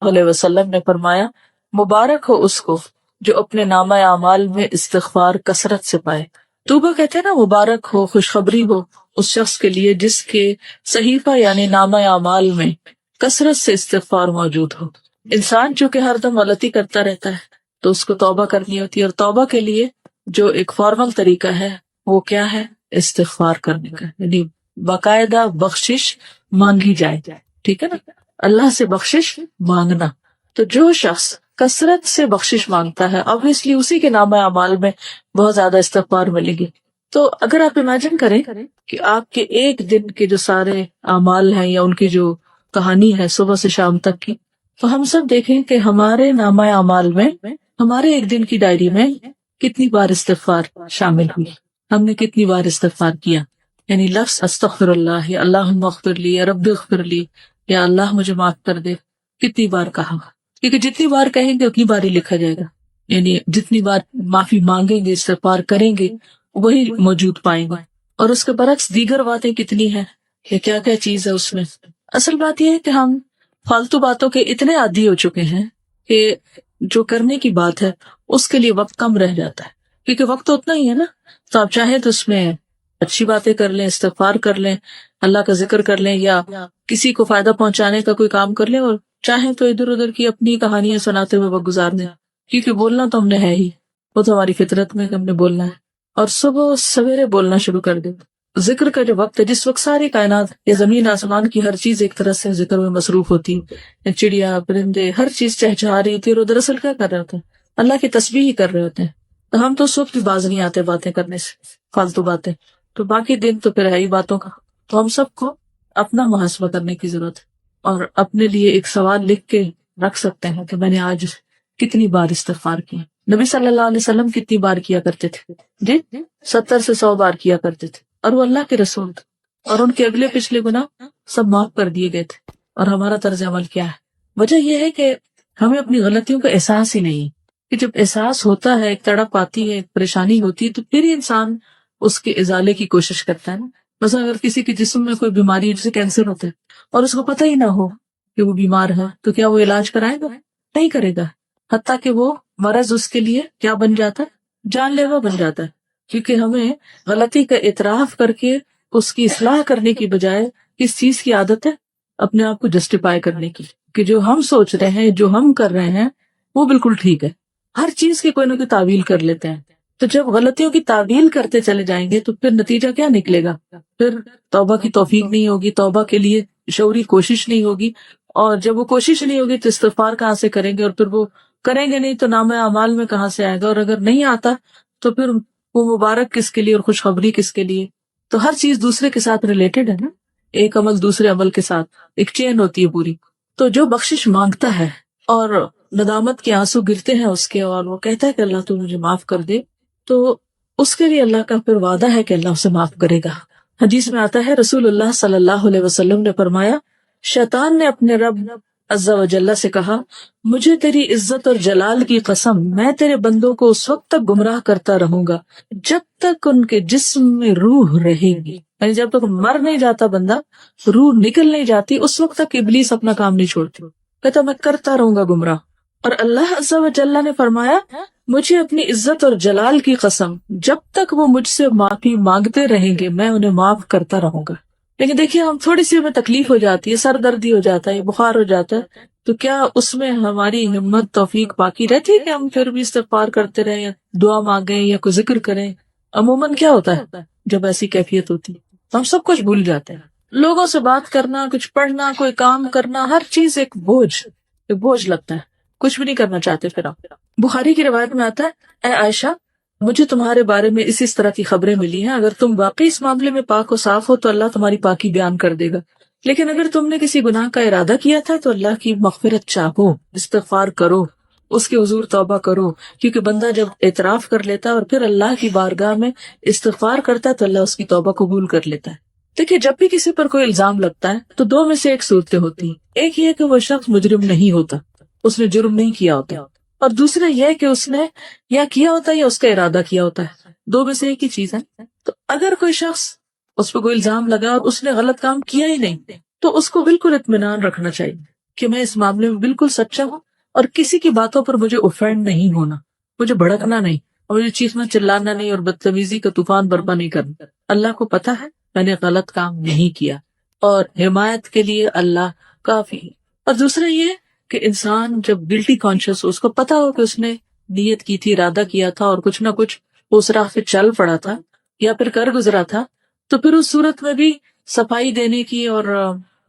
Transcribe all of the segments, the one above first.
اللہ علیہ وسلم نے فرمایا مبارک ہو اس کو جو اپنے نامہ اعمال میں استغفار کثرت سے پائے. توبہ کہتے ہیں نا مبارک ہو، خوشخبری ہو اس شخص کے لیے جس کے صحیفہ یعنی نامہ اعمال میں کثرت سے استغفار موجود ہو. انسان جو کہ ہر دم غلطی کرتا رہتا ہے تو اس کو توبہ کرنی ہوتی ہے، اور توبہ کے لیے جو ایک فارمل طریقہ ہے وہ کیا ہے؟ استغفار کرنے کا، یعنی باقاعدہ بخشش مانگی جائے. ٹھیک ہے نا، اللہ سے بخشش مانگنا. تو جو شخص کثرت سے بخشش مانگتا ہے obviously اسی کے نامہ اعمال میں بہت زیادہ استغفار ملے گی. تو اگر آپ امیجن کریں کہ آپ کے ایک دن کے جو سارے اعمال ہیں یا ان کی جو کہانی ہے صبح سے شام تک کی، تو ہم سب دیکھیں کہ ہمارے نامہ اعمال میں ہمارے ایک دن کی ڈائری میں کتنی بار استغفار شامل ہوئی، ہم نے کتنی بار استغفار کیا. یعنی لفظ استغفر اللہ یا اللہم اغفر لی یا رب اغفر لی یا اللہ مجھے معاف کر دے کتنی بار کہا، کیونکہ جتنی بار کہیں گے اتنی بار ہی لکھا جائے گا. یعنی جتنی بار معافی مانگیں گے استغفار کریں گے وہی موجود پائیں گے. اور اس کے برعکس دیگر باتیں کتنی ہیں کہ کیا کیا چیز ہے اس میں. اصل بات یہ ہے کہ ہم فالتو باتوں کے اتنے عادی ہو چکے ہیں کہ جو کرنے کی بات ہے اس کے لیے وقت کم رہ جاتا ہے، کیونکہ وقت تو اتنا ہی ہے نا. تو آپ چاہیں تو اس میں اچھی باتیں کر لیں، استغفار کر لیں، اللہ کا ذکر کر لیں، یا کسی کو فائدہ پہنچانے کا کوئی کام کر لیں، اور چاہیں تو ادھر ادھر کی اپنی کہانیاں سناتے ہوئے وقت گزار دیں. کیونکہ بولنا تو ہم نے ہے ہی، وہ تو ہماری فطرت میں کہ ہم نے بولنا ہے، اور صبح سویرے بولنا شروع کر دیں. ذکر کا جو وقت ہے جس وقت ساری کائنات یا زمین آسمان کی ہر چیز ایک طرح سے ذکر میں مصروف ہوتی ہے، چڑیا پرندے ہر چیز چہچہا رہی ہوتی ہے، اور دراصل کیا کر رہے ہوتے ہیں؟ اللہ کی تسبیح ہی کر رہے ہوتے ہیں. تو ہم تو صبح بھی باز نہیں آتے باتیں کرنے سے، فالتو باتیں، تو باقی دن تو پھر ہے ہی باتوں کا. تو ہم سب کو اپنا محاسبہ کرنے کی ضرورت ہے، اور اپنے لیے ایک سوال لکھ کے رکھ سکتے ہیں کہ میں نے آج کتنی بار استغفار کیا. نبی صلی اللہ علیہ وسلم کتنی بار کیا کرتے تھے؟ جی 70 سے 100 بار کیا کرتے تھے، اور وہ اللہ کے رسول تھے، اور ان کے اگلے پچھلے گناہ سب معاف کر دیے گئے تھے. اور ہمارا طرز عمل کیا ہے؟ وجہ یہ ہے کہ ہمیں اپنی غلطیوں کا احساس ہی نہیں، کہ جب احساس ہوتا ہے، ایک تڑپ آتی ہے، ایک پریشانی ہوتی ہے، تو پھر ہی انسان اس کے ازالے کی کوشش کرتا ہے نا. مثلا اگر کسی کے جسم میں کوئی بیماری ہے جیسے کینسر ہوتا ہے اور اس کو پتہ ہی نہ ہو کہ وہ بیمار ہے، تو کیا وہ علاج کرائے گا؟ نہیں کرے گا، حتیٰ کہ وہ مرض اس کے لیے کیا بن جاتا ہے؟ جان لیوا بن جاتا ہے. کیونکہ ہمیں غلطی کا اعتراف کر کے اس کی اصلاح کرنے کی بجائے کس چیز کی عادت ہے؟ اپنے آپ کو جسٹیفائی کرنے کی، کہ جو ہم سوچ رہے ہیں، جو ہم کر رہے ہیں وہ بالکل ٹھیک ہے. ہر چیز کی کوئی نہ کوئی تعویل کر لیتے ہیں. تو جب غلطیوں کی تعویل کرتے چلے جائیں گے تو پھر نتیجہ کیا نکلے گا؟ پھر توبہ کی توفیق نہیں ہوگی، توبہ کے لیے شعوری کوشش نہیں ہوگی، اور جب وہ کوشش نہیں ہوگی تو استغفار کہاں سے کریں گے، اور پھر وہ کریں گے نہیں تو نامہ اعمال میں کہاں سے آئے گا، اور اگر نہیں آتا تو پھر وہ مبارک کس کے لیے اور خوشخبری کس کے لیے؟ تو ہر چیز دوسرے کے ساتھ ریلیٹڈ ہے نا، ایک عمل دوسرے عمل کے ساتھ ایک چین ہوتی ہے پوری. تو جو بخشش مانگتا ہے اور ندامت کے آنسو گرتے ہیں اس کے، اور وہ کہتا ہے کہ اللہ تو مجھے معاف کر دے، تو اس کے لیے اللہ کا پھر وعدہ ہے کہ اللہ اسے معاف کرے گا. حدیث میں آتا ہے رسول اللہ صلی اللہ علیہ وسلم نے فرمایا شیطان نے اپنے رب عز و جل سے کہا مجھے تیری عزت اور جلال کی قسم میں تیرے بندوں کو اس وقت تک گمراہ کرتا رہوں گا جب تک ان کے جسم میں روح رہے گی. یعنی جب تک مر نہیں جاتا بندہ، روح نکل نہیں جاتی، اس وقت تک ابلیس اپنا کام نہیں چھوڑتی، کہتا میں کرتا رہوں گا گمراہ. اور اللہ عز و جل نے فرمایا مجھے اپنی عزت اور جلال کی قسم جب تک وہ مجھ سے معافی مانگتے رہیں گے میں انہیں معاف کرتا رہوں گا. لیکن دیکھیے ہم تھوڑی سی ہمیں تکلیف ہو جاتی ہے، سر دردی ہو جاتا ہے، بخار ہو جاتا ہے، تو کیا اس میں ہماری ہمت توفیق باقی رہتی ہے کہ ہم پھر بھی استغفار کرتے رہیں یا دعا مانگیں یا کوئی ذکر کریں؟ عموماً کیا ہوتا ہے جب ایسی کیفیت ہوتی ہے ہم سب کچھ بھول جاتے ہیں. لوگوں سے بات کرنا، کچھ پڑھنا، کوئی کام کرنا، ہر چیز ایک بوجھ لگتا ہے، کچھ بھی نہیں کرنا چاہتے. پھر آپ بخاری کی روایت میں آتا ہے اے عائشہ مجھے تمہارے بارے میں اس طرح کی خبریں ملی ہیں، اگر تم واقعی اس معاملے میں پاک و صاف ہو تو اللہ تمہاری پاکی بیان کر دے گا، لیکن اگر تم نے کسی گناہ کا ارادہ کیا تھا تو اللہ کی مغفرت چاہو، استغفار کرو، اس کے حضور توبہ کرو، کیونکہ بندہ جب اعتراف کر لیتا ہے اور پھر اللہ کی بارگاہ میں استغفار کرتا ہے تو اللہ اس کی توبہ قبول کر لیتا ہے. دیکھیے جب بھی کسی پر کوئی الزام لگتا ہے تو دو میں سے ایک صورتیں ہوتی ہیں، ایک یہ کہ وہ شخص مجرم نہیں ہوتا، اس نے جرم نہیں کیا ہوتا، اور دوسرا یہ کہ اس نے یا کیا ہوتا ہے یا اس کا ارادہ کیا ہوتا ہے، دو میں سے ایک ہی چیز ہے. تو اگر کوئی شخص اس پہ کوئی الزام لگا اور اس نے غلط کام کیا ہی نہیں تو اس کو بالکل اطمینان رکھنا چاہیے کہ میں اس معاملے میں بالکل سچا ہوں اور کسی کی باتوں پر مجھے اوفینڈ نہیں ہونا، مجھے بھڑکنا نہیں، اور مجھے چیخنا چلانا نہیں اور بدتمیزی کا طوفان برپا نہیں کرنا۔ اللہ کو پتا ہے میں نے غلط کام نہیں کیا، اور حمایت کے لیے اللہ کافی ہے۔ اور دوسرا یہ کہ انسان جب گلٹی کانشیس ہو، اس کو پتا ہو کہ اس نے نیت کی تھی، ارادہ کیا تھا اور کچھ نہ کچھ اس راہ پہ چل پڑا تھا یا پھر کر گزرا تھا، تو پھر اس صورت میں بھی صفائی دینے کی اور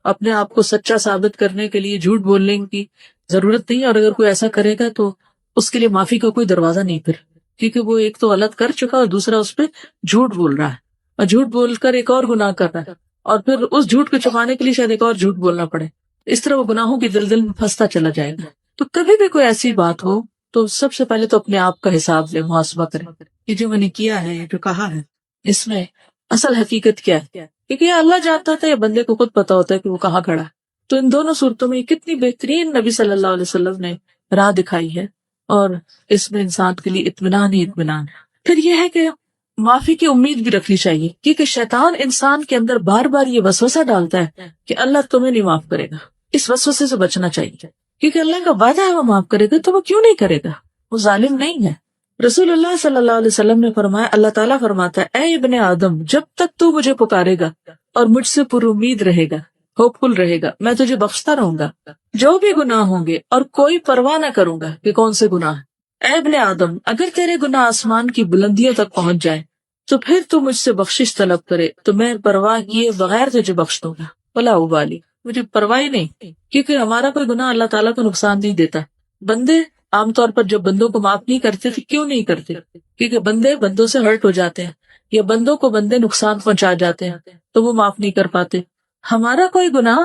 اپنے آپ کو سچا ثابت کرنے کے لیے جھوٹ بولنے کی ضرورت نہیں۔ اور اگر کوئی ایسا کرے گا تو اس کے لیے معافی کا کوئی دروازہ نہیں پھر، کیونکہ وہ ایک تو غلط کر چکا اور دوسرا اس پہ جھوٹ بول رہا ہے، اور جھوٹ بول کر ایک اور گناہ کر رہا ہے، اور پھر اس جھوٹ کو چھپانے کے لیے شاید ایک اور جھوٹ بولنا پڑے۔ اس طرح وہ گناہوں کی دلدل میں پھنستا چلا جائے گا۔ تو کبھی بھی کوئی ایسی بات ہو تو سب سے پہلے تو اپنے آپ کا حساب لے، محاسبہ کرے، یہ جو میں نے کیا ہے، یہ جو کہا ہے، اس میں اصل حقیقت کیا ہے، کیونکہ یہ اللہ جانتا تھا، یا بندے کو خود پتا ہوتا ہے کہ وہ کہاں کھڑا ہے۔ تو ان دونوں صورتوں میں یہ کتنی بہترین نبی صلی اللہ علیہ وسلم نے راہ دکھائی ہے، اور اس میں انسان کے لیے اطمینان ہی اطمینان ہے۔ پھر یہ ہے کہ معافی کی امید بھی رکھنی چاہیے، کیونکہ شیطان انسان کے اندر بار بار یہ وسوسہ ڈالتا ہے کہ اللہ تمہیں نہیں معاف کرے گا۔ اس وسوسے سے بچنا چاہیے، کیونکہ اللہ کا وعدہ ہے وہ معاف کرے گا، تو وہ کیوں نہیں کرے گا؟ وہ ظالم نہیں ہے۔ رسول اللہ صلی اللہ علیہ وسلم نے فرمایا، اللہ تعالیٰ فرماتا ہے، اے ابن آدم، جب تک تو مجھے پکارے گا اور مجھ سے پر امید رہے گا، ہوپ فل رہے گا، میں تجھے بخشتا رہوں گا جو بھی گناہ ہوں گے، اور کوئی پرواہ نہ کروں گا کہ کون سے گناہ ہیں۔ اے ابن آدم، اگر تیرے گناہ آسمان کی بلندیوں تک پہنچ جائے تو پھر تو مجھ سے بخشش طلب کرے تو میں پرواہ کیے بغیر تجھے بخش دوں گا، ولا ابالی، مجھے پرواہ ہی نہیں، کیونکہ ہمارا کوئی گناہ اللہ تعالیٰ کو نقصان نہیں دیتا۔ بندے عام طور پر جب بندوں کو معاف نہیں کرتے تو کیوں نہیں کرتے؟ کیونکہ بندے بندوں سے ہرٹ ہو جاتے ہیں، یا بندوں کو بندے نقصان پہنچا جاتے ہیں تو وہ معاف نہیں کر پاتے۔ ہمارا کوئی گناہ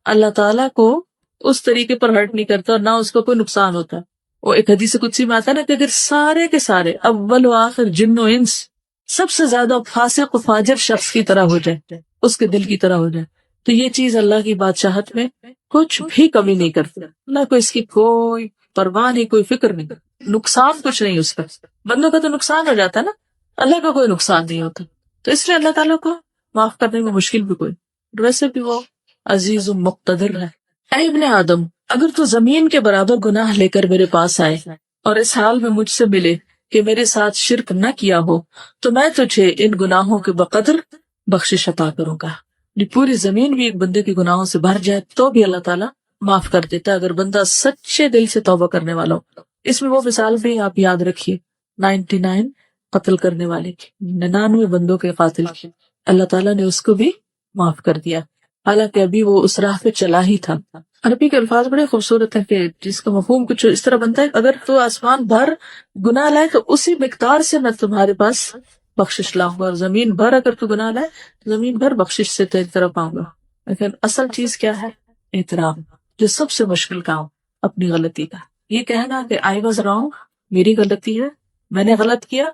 اللہ تعالیٰ کو اس طریقے پر ہرٹ نہیں کرتا اور نہ اس کو کوئی نقصان ہوتا۔ وہ ایک حدیث قدسی میں آتا ہے نا کہ اگر سارے کے سارے اول و آخر جن و انس سب سے زیادہ فاسق و فاجر شخص کی طرح ہو جائے، اس کے دل کی طرح ہو جائے، تو یہ چیز اللہ کی بادشاہت میں کچھ بھی کمی نہیں کرتی۔ اللہ کو اس کی کوئی پرواہ نہیں، کوئی فکر نہیں، نقصان کچھ نہیں اس کا۔ بندوں کا تو نقصان ہو جاتا ہے نا، اللہ کا کوئی نقصان نہیں ہوتا، تو اس لیے اللہ تعالیٰ کو معاف کرنے میں مشکل بھی کوئی، ویسے بھی وہ عزیز و مقتدر ہے۔ اے ابن آدم، اگر تو زمین کے برابر گناہ لے کر میرے پاس آئے اور اس حال میں مجھ سے ملے کہ میرے ساتھ شرک نہ کیا ہو تو میں تجھے ان گناہوں کے بقدر بخشش عطا کروں گا۔ یہ پوری زمین بھی ایک بندے کے گناہوں سے بھر جائے تو بھی اللہ تعالیٰ معاف کر دیتا ہے، اگر بندہ سچے دل سے توبہ کرنے والا ہو۔ اس میں وہ مثال بھی آپ یاد رکھیے 99 قتل کرنے والے کی، 99 بندوں کے قاتل کی، اللہ تعالیٰ نے اس کو بھی معاف کر دیا، حالانکہ ابھی وہ اس راہ پہ چلا ہی تھا۔ عربی کے الفاظ بڑے خوبصورت ہیں کہ جس کا مفہوم کچھ اس طرح بنتا ہے، اگر تو آسمان بھر گناہ لائے تو اسی مقدار سے میں تمہارے پاس بخشش لاؤں گا، اور زمین بھر اگر تو گناہ لائے زمین بھر بخشش سے تیری طرف آؤں گا۔ لیکن اصل چیز کیا ہے؟ اعتراف، جو سب سے مشکل کام اپنی غلطی کا، یہ کہنا کہ آئی واز رانگ، میری غلطی ہے، میں نے غلط کیا،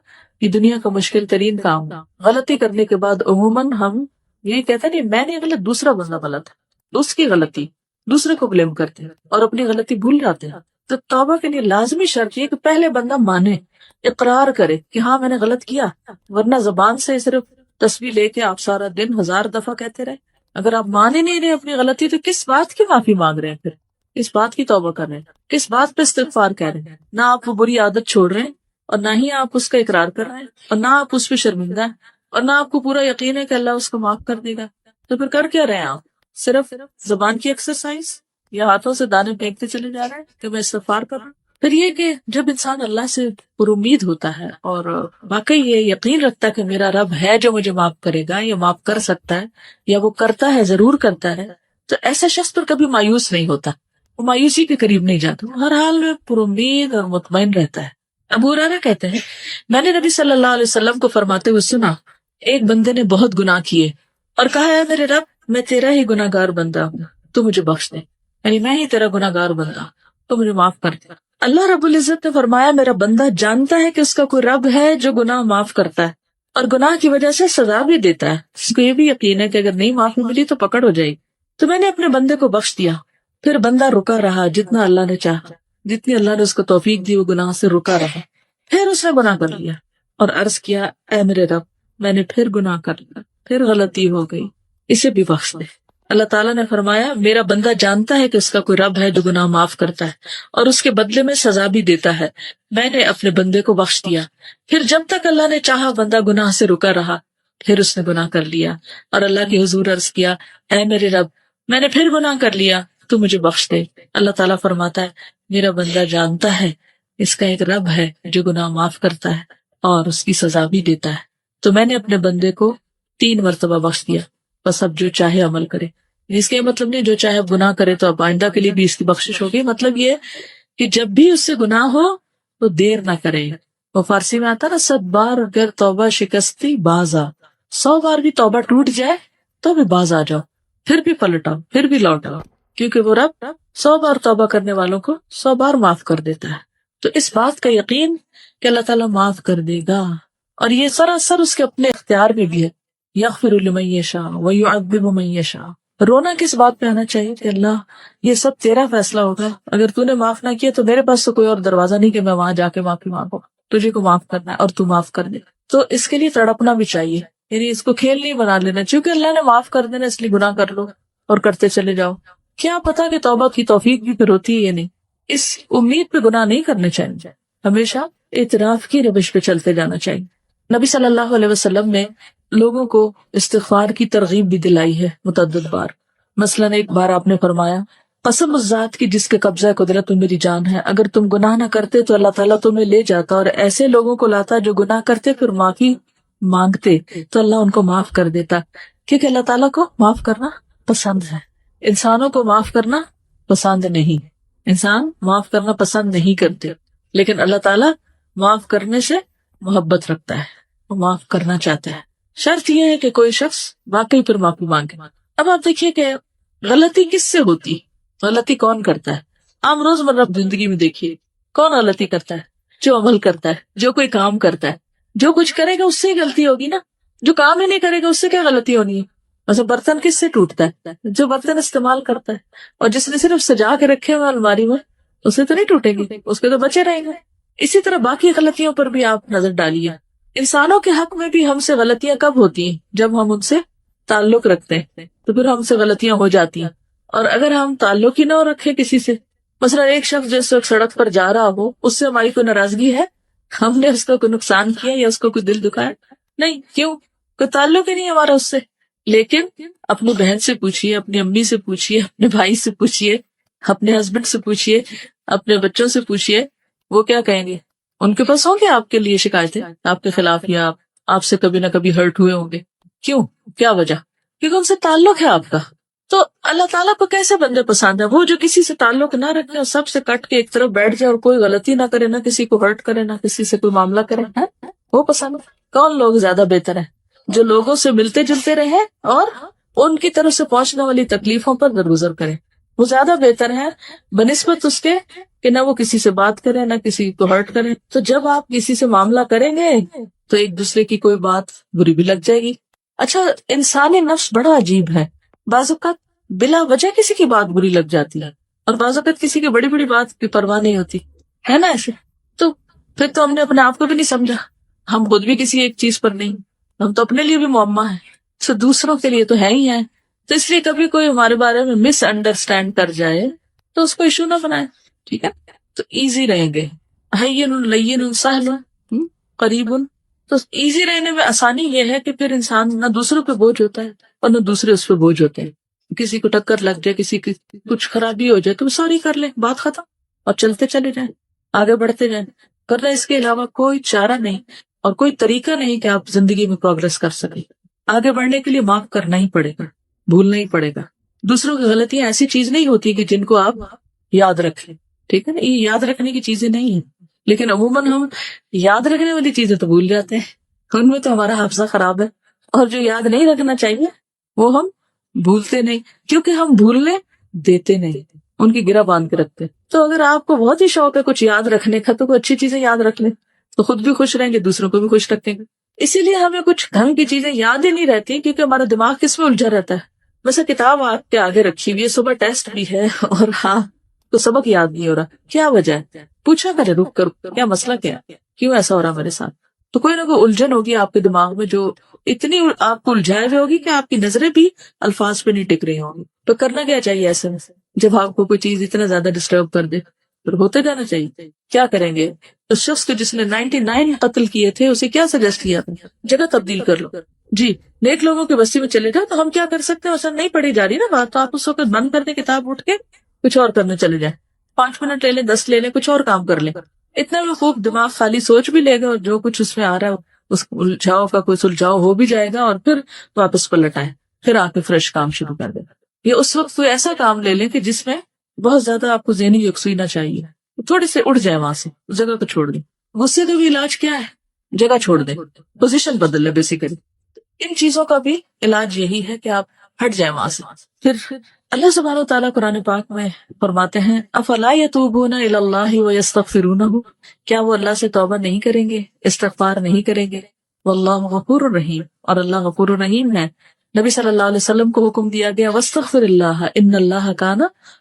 یہ دنیا کا مشکل ترین کام۔ غلطی کرنے کے بعد عموماً ہم یہی کہتے ہیں نہیں میں نے غلط، دوسرا بندہ غلط ہے، اس کی غلطی، دوسرے کو بلیم کرتے ہیں اور اپنی غلطی بھول جاتے ہیں۔ تو توبہ کے لیے لازمی شرط یہ کہ پہلے بندہ مانے، اقرار کرے کہ ہاں میں نے غلط کیا، ورنہ زبان سے صرف تسبیح لے کے آپ سارا دن 1000 دفعہ کہتے رہے، اگر آپ مان ہی نہیں رہے اپنی غلطی تو کس بات کی معافی مانگ رہے ہیں؟ پھر کس بات کی توبہ کر رہے ہیں؟ کس بات پہ استغفار کہہ رہے ہیں؟ نہ آپ وہ بری عادت چھوڑ رہے ہیں، اور نہ ہی آپ اس کا اقرار کر رہے ہیں، اور نہ آپ اس پہ شرمندہ ہیں، اور نہ آپ کو پورا یقین ہے کہ اللہ اس کو معاف کر دے گا، تو پھر کر کیا رہے ہیں آپ؟ صرف زبان کی ایکسرسائز، یا ہاتھوں سے دانے پھینکتے چلے جا رہے ہیں کہ میں استغفار کر رہا ہوں؟ پھر یہ کہ جب انسان اللہ سے پر امید ہوتا ہے اور واقعی یہ یقین رکھتا ہے کہ میرا رب ہے جو مجھے معاف کرے گا یا معاف کر سکتا ہے، یا وہ کرتا ہے، ضرور کرتا ہے، تو ایسے شخص پر کبھی مایوس نہیں ہوتا، وہ مایوسی کے قریب نہیں جاتا، وہ ہر حال میں پر امید اور مطمئن رہتا ہے۔ ابو ہریرہ کہتے ہیں میں نے نبی صلی اللہ علیہ وسلم کو فرماتے ہوئے سنا، ایک بندے نے بہت گناہ کیے اور کہا ہے میرے رب میں تیرا ہی گناہ گار بندہ ہوں، تو مجھے بخش دے، یعنی میں ہی تیرا گناہ گار بندہ ہوں، تو مجھے معاف کر دے۔ اللہ رب العزت نے فرمایا میرا بندہ جانتا ہے کہ اس کا کوئی رب ہے جو گناہ معاف کرتا ہے اور گناہ کی وجہ سے سزا بھی دیتا ہے، اس کو یہ بھی یقین ہے کہ اگر نہیں معافی ملی تو پکڑ ہو جائے گی، تو میں نے اپنے بندے کو بخش دیا۔ پھر بندہ رکا رہا جتنا اللہ نے چاہا، جتنی اللہ نے اس کو توفیق دی وہ گناہ سے رکا رہا، پھر اس نے گناہ کر لیا اور عرض کیا اے میرے رب میں نے پھر گناہ کر لیا، پھر غلطی ہو گئی، اسے بھی بخش دے۔ اللہ تعالیٰ نے فرمایا میرا بندہ جانتا ہے کہ اس کا کوئی رب ہے جو گناہ معاف کرتا ہے اور اس کے بدلے میں سزا بھی دیتا ہے. میں نے اپنے بندے کو بخش دیا. پھر جب تک اللہ نے چاہا بندہ گناہ سے رکا رہا، پھر اس نے گناہ کر لیا اور اللہ کے حضور عرض کیا اے میرے رب میں نے پھر گناہ کر لیا، تو مجھے بخش دے. اللہ تعالیٰ فرماتا ہے میرا بندہ جانتا ہے اس کا ایک رب ہے جو گناہ معاف کرتا ہے اور اس کی سزا بھی دیتا ہے، تو میں نے اپنے بندے کو 3 مرتبہ بخش دیا، بس اب جو چاہے عمل کرے. اس کا یہ مطلب نہیں جو چاہے اب گناہ کرے تو اب آئندہ کے لیے بھی اس کی بخشش ہوگی. مطلب یہ کہ جب بھی اس سے گناہ ہو تو دیر نہ کرے. وہ فارسی میں آتا نا 100 بار اگر توبہ شکستی باز آ، 100 بار بھی توبہ ٹوٹ جائے تو بھی باز آ جاؤ، پھر بھی پلٹ آؤ، پھر بھی لوٹ آؤ، کیونکہ وہ رب 100 بار توبہ کرنے والوں کو 100 بار معاف کر دیتا ہے. تو اس بات کا یقین کہ اللہ تعالیٰ معاف کر دے گا، اور یہ سراسر اس کے اپنے اختیار میں بھی ہے. یغفر لمن یشاء ویعذب من یشاء. رونا کس بات پہ آنا چاہیے کہ اللہ یہ سب تیرا فیصلہ ہوگا، اگر تو نے معاف نہ کیا تو میرے پاس تو کوئی اور دروازہ نہیں کہ میں وہاں جا کے معافی مانگوں، تجھے کو معاف کرنا ہے اور تو معاف کر دے. تو اس کے لیے تڑپنا بھی چاہیے، یعنی اس کو کھیل نہیں بنا لینا چونکہ اللہ نے معاف کر دینا اس لیے گناہ کر لو اور کرتے چلے جاؤ. کیا پتا کہ توبہ کی توفیق بھی پھر ہوتی ہے یا نہیں. اس امید پہ گناہ نہیں کرنے چاہیے، ہمیشہ اعتراف کی روش پہ چلتے جانا چاہیے. نبی صلی اللہ علیہ وسلم نے لوگوں کو استغفار کی ترغیب بھی دلائی ہے متعدد بار. مثلاً ایک بار آپ نے فرمایا قسم اس ذات کی جس کے قبضہ قدرت میں میری جان ہے، اگر تم گناہ نہ کرتے تو اللہ تعالیٰ تمہیں لے جاتا اور ایسے لوگوں کو لاتا جو گناہ کرتے پھر معافی مانگتے تو اللہ ان کو معاف کر دیتا، کیونکہ اللہ تعالیٰ کو معاف کرنا پسند ہے. انسانوں کو معاف کرنا پسند نہیں، انسان معاف کرنا پسند نہیں کرتے، لیکن اللہ تعالیٰ معاف کرنے سے محبت رکھتا ہے، وہ معاف کرنا چاہتا ہے. شرط یہ ہے کہ کوئی شخص واقعی پھر معافی مانگے. اب آپ دیکھیے کہ غلطی کس سے ہوتی، غلطی کون کرتا ہے. عام روزمرہ زندگی میں دیکھیے کون غلطی کرتا ہے، جو عمل کرتا ہے، جو کوئی کام کرتا ہے، جو کچھ کرے گا اس سے ہی غلطی ہوگی نا. جو کام ہی نہیں کرے گا اس سے کیا غلطی ہونی ہے. ویسے برتن کس سے ٹوٹتا ہے، جو برتن استعمال کرتا ہے، اور جس نے صرف سجا کے رکھے ہوئے الماری میں اسے تو نہیں ٹوٹے گی، اس کے تو بچے رہیں گے. اسی طرح باقی غلطیوں پر بھی آپ نظر ڈالیے. انسانوں کے حق میں بھی ہم سے غلطیاں کب ہوتی ہیں، جب ہم ان سے تعلق رکھتے ہیں تو پھر ہم سے غلطیاں ہو جاتی ہیں. اور اگر ہم تعلق ہی نہ رکھے کسی سے، مثلا ایک شخص جس وقت سڑک پر جا رہا ہو اس سے ہماری کوئی ناراضگی ہے، ہم نے اس کو کوئی نقصان کیا یا اس کو کوئی دل دکھایا نہیں، کیوں؟ کوئی تعلق ہی نہیں ہمارا اس سے. لیکن اپنی بہن سے پوچھئے، اپنی امی سے پوچھئے، اپنے بھائی سے پوچھئے، اپنے ہسبینڈ سے پوچھئے، اپنے بچوں سے پوچھئے، وہ کیا کہیں گے؟ ان کے پاس ہوں گے آپ کے لیے شکایتیں آپ کے خلاف، یا آپ سے کبھی نہ کبھی ہرٹ ہوئے ہوں گے. کیوں؟ کیا وجہ؟ کیونکہ ان سے تعلق ہے آپ کا. تو اللہ تعالیٰ کو کیسے بندے پسند ہے؟ وہ جو کسی سے تعلق نہ رکھے اور سب سے کٹ کے ایک طرف بیٹھ جائے اور کوئی غلطی نہ کرے، نہ کسی کو ہرٹ کرے، نہ کسی سے کوئی معاملہ کرے، وہ پسند ہے. کون لوگ زیادہ بہتر ہیں؟ جو لوگوں سے ملتے جلتے رہے اور ان کی طرف سے پہنچنے والی تکلیفوں پر درگزر کرے، وہ زیادہ بہتر ہے بنسبت اس کے کہ نہ وہ کسی سے بات کرے نہ کسی کو ہرٹ کرے. تو جب آپ کسی سے معاملہ کریں گے تو ایک دوسرے کی کوئی بات بری بھی لگ جائے گی. اچھا، انسانی نفس بڑا عجیب ہے، بعض اوقات بلا وجہ کسی کی بات بری لگ جاتی ہے اور بعض اوقات کسی کی بڑی بڑی بات کی پرواہ نہیں ہوتی ہے نا ایسے. تو پھر تو ہم نے اپنے آپ کو بھی نہیں سمجھا، ہم خود بھی کسی ایک چیز پر نہیں، ہم تو اپنے لیے بھی معمہ ہیں، تو دوسروں کے لیے تو ہے ہی ہے. تو اس لیے کبھی کوئی ہمارے بارے میں مس انڈرسٹینڈ کر جائے تو اس کو ایشو نہ بنائے، ٹھیک ہے؟ تو ایزی رہیں گے، ہین لین سہل قریب. تو ایزی رہنے میں آسانی یہ ہے کہ پھر انسان نہ دوسروں پہ بوجھ ہوتا ہے اور نہ دوسرے اس پہ بوجھ ہوتے ہیں. کسی کو ٹکر لگ جائے، کسی کی کچھ خرابی ہو جائے تو سوری کر لیں، بات ختم، اور چلتے چلے جائیں، آگے بڑھتے جائیں. کرنا اس کے علاوہ کوئی چارہ نہیں اور کوئی طریقہ نہیں کہ آپ زندگی میں پروگرس کر سکیں. آگے بڑھنے کے لیے معاف کرنا ہی پڑے گا، بھولنا ہی پڑے گا. دوسروں کی غلطیاں ایسی چیز نہیں ہوتی کہ جن کو آپ یاد رکھیں، ٹھیک ہے نا؟ یہ یاد رکھنے کی چیزیں نہیں ہیں، لیکن عموماً ہم یاد رکھنے والی چیزیں تو بھول جاتے ہیں، ان میں تو ہمارا حافظہ خراب ہے. اور جو یاد نہیں رکھنا چاہیے وہ ہم بھولتے نہیں، کیونکہ ہم بھولنے دیتے نہیں، ان کی گرہ باندھ کے رکھتے. تو اگر آپ کو بہت ہی شوق ہے کچھ یاد رکھنے کا تو کوئی اچھی چیزیں یاد رکھ لیں، تو خود بھی خوش رہیں گے، دوسروں کو بھی خوش رکھیں گے. اسی لیے ہمیں کچھ ڈھنگ کی چیزیں یاد ہی نہیں رہتی کیونکہ ہمارا دماغ کس میں الجھا رہتا ہے. ویسے کتاب آپ کے آگے رکھی ہوئی ہے، صبح ٹیسٹ بھی ہے اور ہاں تو سبق یاد نہیں ہو رہا، کیا وجہ ہے؟ پوچھا کرے رک کر، کیا مسئلہ کیا، کیوں ایسا ہو رہا میرے ساتھ؟ تو کوئی نہ کوئی الجھن ہوگی آپ کے دماغ میں جو اتنی آپ کو الجھائے ہوئے ہوگی کہ آپ کی نظریں بھی الفاظ پہ نہیں ٹک رہی ہوں گی. تو کرنا کیا چاہیے ایسے میں جب آپ کو کوئی چیز اتنا زیادہ ڈسٹرب کر دے؟ پھر ہوتے جانا چاہیے. کیا کریں گے؟ اس شخص کو جس نے 99 قتل کیے تھے اسے کیا سجیسٹ کیا تھا؟ جگہ تبدیل کر لو. جی نیک لوگوں کی بستی میں چلے جاؤ. تو ہم کیا کر سکتے ہیں؟ اصل نہیں پڑھی جا رہی نا بات، تو آپ اس وقت بند کر دیں کتاب، اٹھ کے کچھ اور کرنے چلے جائیں. 5 منٹ لے لیں، 10 لے لیں، کچھ اور کام کر لیں. اتنا بھی خوب دماغ خالی سوچ بھی لے گا اور جو کچھ اس میں آ رہا ہے اس الجھاؤ کا کوئی سلجھاؤ ہو بھی جائے گا اور پھر واپس پلٹ آئے، پھر آ کے فریش کام شروع کر دے. یہ اس وقت کوئی ایسا کام لے لیں کہ جس میں بہت زیادہ آپ کو ذہنی یکسوئی نہ چاہیے. تھوڑی سے اٹھ جائے وہاں سے، اس جگہ کو چھوڑ دیں. غصے کا بھی علاج کیا ہے؟ جگہ چھوڑ دیں، پوزیشن بدل لیں بیسیکلی. ان چیزوں کا بھی علاج یہی ہے کہ آپ ہٹ جائیں وہاں سے. پھر اللہ سبحانہ و تعالیٰ قرآن پاک میں فرماتے ہیں افلا یتوبون الی اللہ ویستغفرونہ، کیا وہ اللہ سے توبہ نہیں کریں گے، استغفار نہیں کریں گے؟ واللہ غفور الرحیم، اور اللہ غفور الرحیم ہے. نبی صلی اللہ علیہ وسلم کو حکم دیا گیا واستغفر اللہ ان اللہ کان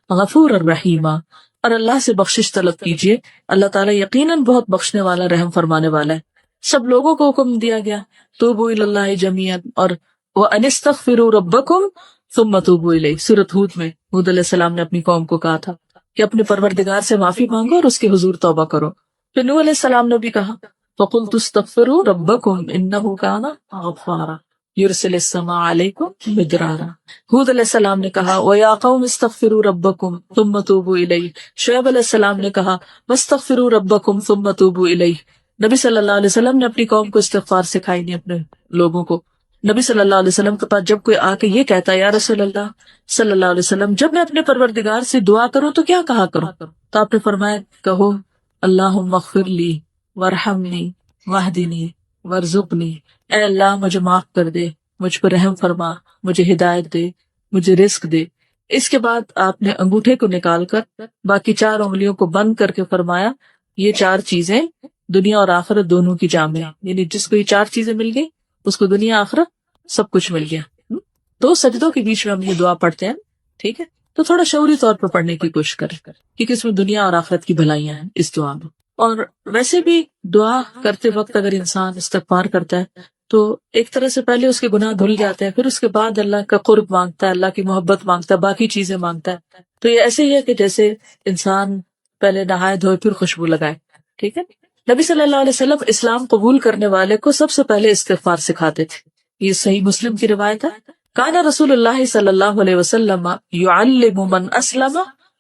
غفور الرحیم، اور اللہ سے بخشش طلب کیجیے، اللہ تعالیٰ یقیناً بہت بخشنے والا، رحم فرمانے والا ہے. سب لوگوں کو حکم دیا گیا توبوا الی اللہ جميعا، اور وان استغفروا ربکم ثم توبوا الیہ. سورۃ ہود میں ہود علیہ السلام نے اپنی قوم کو کہا تھا کہ اپنے پروردگار سے معافی مانگو اور اس کے حضور توبہ کرو. پھر نوح علیہ السلام نے بھی کہا فقلت استغفروا ربکم انہ کان غفارا یرسل السماء علیکم مدرارا. ہود علیہ السلام نے کہا وَيَا قَوْمِ اسْتَغْفِرُوا رَبَّكُمْ ثُمَّ تُوبُوا إِلَيْهِ. شعیب علیہ السلام نے کہا وَاسْتَغْفِرُوا رَبَّكُمْ ثُمَّ تُوبُوا إِلَيْهِ. نبی صلی اللہ علیہ وسلم نے اپنی قوم کو استغفار سکھائی نہیں، اپنے لوگوں کو. نبی صلی اللہ علیہ وسلم کے پاس جب کوئی آ کے یہ کہتا ہے یا رسول اللہ صلی اللہ علیہ وسلم جب میں اپنے پروردگار سے دعا کروں تو کیا کہا کروں؟ تو آپ نے فرمایا کہو اللہم اغفر لی وارحمنی واہدنی وارزقنی، اے اللہ مجھے معاف کر دے، مجھ پر رحم فرما، مجھے ہدایت دے، مجھے رزق دے. اس کے بعد آپ نے انگوٹھے کو نکال کر باقی 4 انگلیوں کو بند کر کے فرمایا یہ 4 چیزیں دنیا اور آخرت دونوں کی جامع ہیں، یعنی جس کو یہ 4 چیزیں مل گئی اس کو دنیا آخرت سب کچھ مل گیا. 2 سجدوں کے بیچ میں ہم یہ دعا پڑھتے ہیں، ٹھیک ہے؟ تو تھوڑا شعوری طور پر پڑھنے کی کوشش کریں کیونکہ اس میں دنیا اور آخرت کی بھلائیاں ہیں اس دعا میں. اور ویسے بھی دعا کرتے وقت اگر انسان استغفار کرتا ہے تو ایک طرح سے پہلے اس کے گناہ دھل جاتے ہیں، پھر اس کے بعد اللہ کا قرب مانگتا ہے، اللہ کی محبت مانگتا ہے، باقی چیزیں مانگتا ہے. تو یہ ایسے ہی ہے کہ جیسے انسان پہلے نہائے دھوئے پھر خوشبو لگائے، ٹھیک ہے؟ نبی صلی اللہ علیہ وسلم اسلام قبول کرنے والے کو سب سے پہلے استغفار سکھاتے تھے. یہ صحیح مسلم کی روایت ہے. کان رسول اللہ صلی اللہ علیہ وسلم یعلم من اسلم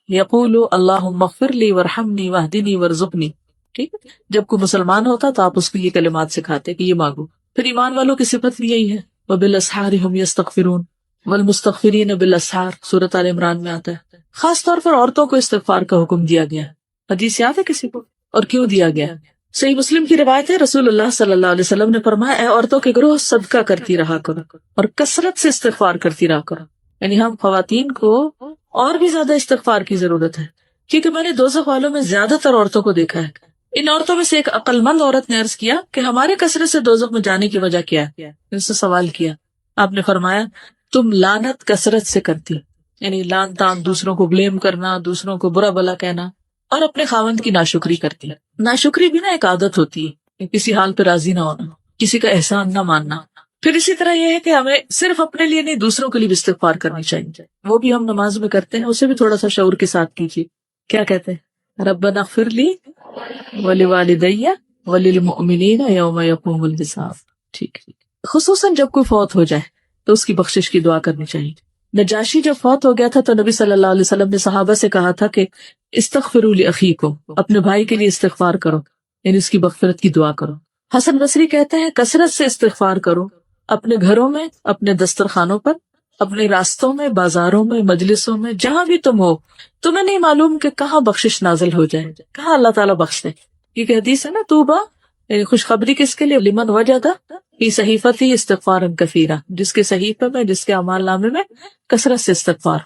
یقول اللہم اغفر لی وارحمنی واہدنی وارزقنی. ٹھیک ہے، جب کوئی مسلمان ہوتا تو آپ اس کو یہ کلمات سکھاتے کہ یہ مانگو. پھر ایمان والوں کی صفت بھی یہی ہے وبالاسحار هم یستغفرون والمستغفرین بالاسحار، سورۃ آل عمران میں آتا ہے. خاص طور پر عورتوں کو استغفار کا حکم دیا گیا ہے. حدیث یاد ہے کسی کو؟ اور کیوں دیا گیا؟ صحیح مسلم کی روایت ہے رسول اللہ صلی اللہ علیہ وسلم نے فرمایا اے عورتوں کے گروہ صدقہ کرتی رہا کرو اور کثرت سے استغفار کرتی رہا کرو. یعنی ہم خواتین کو اور بھی زیادہ استغفار کی ضرورت ہے کیونکہ میں نے دوزخ والوں میں زیادہ تر عورتوں کو دیکھا ہے. ان عورتوں میں سے ایک عقل مند عورت نے عرض کیا کہ ہمارے کثرت سے دوزخ میں جانے کی وجہ کیا ہے؟ ان سے سوال کیا. آپ نے فرمایا تم لعنت کثرت سے کرتی، یعنی لان تان، دوسروں کو بلیم کرنا، دوسروں کو برا بلا کہنا، اور اپنے خاوند کی ناشکری کرتی. ناشکری بھی نا ایک عادت ہوتی ہے، کسی حال پہ راضی نہ ہونا، کسی کا احسان نہ ماننا. پھر اسی طرح یہ ہے کہ ہمیں صرف اپنے لیے نہیں دوسروں کے لیے بھی استغفار کرنی چاہیے. وہ بھی ہم نماز میں کرتے ہیں، اسے بھی تھوڑا سا شعور کے ساتھ کیجیے. کیا کہتے ہیں؟ ربنا اغفر لی ولوالدی وللمؤمنین یوم یقوم الحساب. ٹھیک ہے، خصوصاً جب کوئی فوت ہو جائے تو اس کی بخشش کی دعا کرنی چاہیے. نجاشی جب فوت ہو گیا تھا تو نبی صلی اللہ علیہ وسلم نے صحابہ سے کہا تھا کہ استغفروا لاخیکم، اپنے بھائی کے لیے استغفار کرو، یعنی اس کی مغفرت کی دعا کرو. حسن بصری کہتے ہیں کثرت سے استغفار کرو، اپنے گھروں میں، اپنے دسترخوانوں پر، اپنے راستوں میں، بازاروں میں، مجلسوں میں، جہاں بھی تم ہو. تمہیں نہیں معلوم کہ کہاں بخشش نازل ہو جائے، کہاں اللہ تعالیٰ بخش دے. کیونکہ حدیث ہے نا توبہ، یعنی خوشخبری کس کے لیے؟ لمن وجد فی صحیفتی استغفارا کثیرا، جس کے صحیفے میں، جس کے اعمال نامے میں کثرت سے استغفار.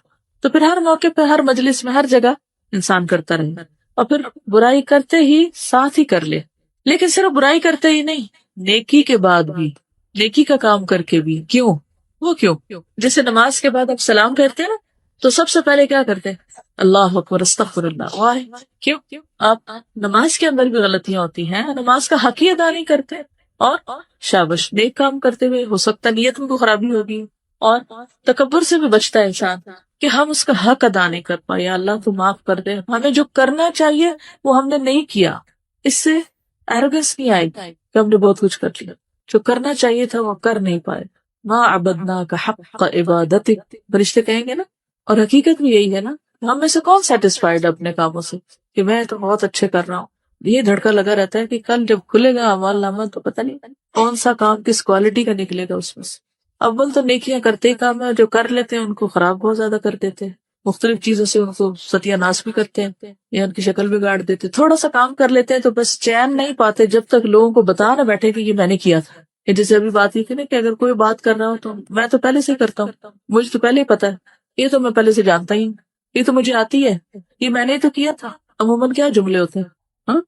تو پھر ہر موقع پہ، ہر مجلس میں، ہر جگہ انسان کرتا رہے، اور پھر برائی کرتے ہی ساتھ ہی کر لے. لیکن صرف برائی کرتے ہی نہیں، نیکی کے بعد بھی، نیکی کا کام کر کے بھی. کیوں؟ وہ کیوں؟ جیسے نماز کے بعد آپ سلام کہتے ہیں نا تو سب سے پہلے کیا کرتے ہیں؟ اللہ اکبر، استغفر اللہ. واہ، کیوں؟ آپ نماز کے اندر بھی غلطیاں ہوتی ہیں، نماز کا حق ہی ادا نہیں کرتے. اور شابش نیک کام کرتے ہوئے ہو سکتا نیت میں کوئی خرابی ہوگی، اور تکبر سے بھی بچتا ہے انسان کہ ہم اس کا حق ادا نہیں کر پائے، یا اللہ تو معاف کر دے، ہمیں جو کرنا چاہیے وہ ہم نے نہیں کیا، اس سے ایروگنس نہیں آئے گی کہ ہم نے بہت کچھ کر لیا، جو کرنا چاہیے تھا وہ کر نہیں پائے۔ ما عبدنا کا حق عبادتک، فرشتے کہیں گے نا، اور حقیقت بھی یہی ہے نا، ہم میں سے کون سیٹسفائیڈ اپنے کاموں سے کہ میں تو بہت اچھے کر رہا ہوں، یہ دھڑکا لگا رہتا ہے کہ کل جب کھلے گا اعمال نامہ تو پتہ نہیں کون سا کام کس کوالٹی کا نکلے گا اس میں سے۔ اول تو نیکیاں کرتے ہی کام ہے، جو کر لیتے ہیں ان کو خراب بہت زیادہ کر دیتے ہیں، مختلف چیزوں سے ان کو ستیہ ناش بھی کرتے ہیں یا ان کی شکل بگاڑ دیتے ہیں۔ تھوڑا سا کام کر لیتے ہیں تو بس چین نہیں پاتے جب تک لوگوں کو بتا نہ بیٹھے کہ یہ میں نے کیا تھا۔ کہ جیسے ابھی بات یہ تھی نا کہ اگر کوئی بات کر رہا ہو تو میں تو پہلے سے ہی کرتا ہوں، مجھے تو پہلے ہی پتا ہے، یہ تو میں پہلے سے جانتا ہی ہوں، یہ تو مجھے آتی ہے، یہ میں نے تو کیا تھا، عموماً کیا جملے ہوتے ہیں، ہاں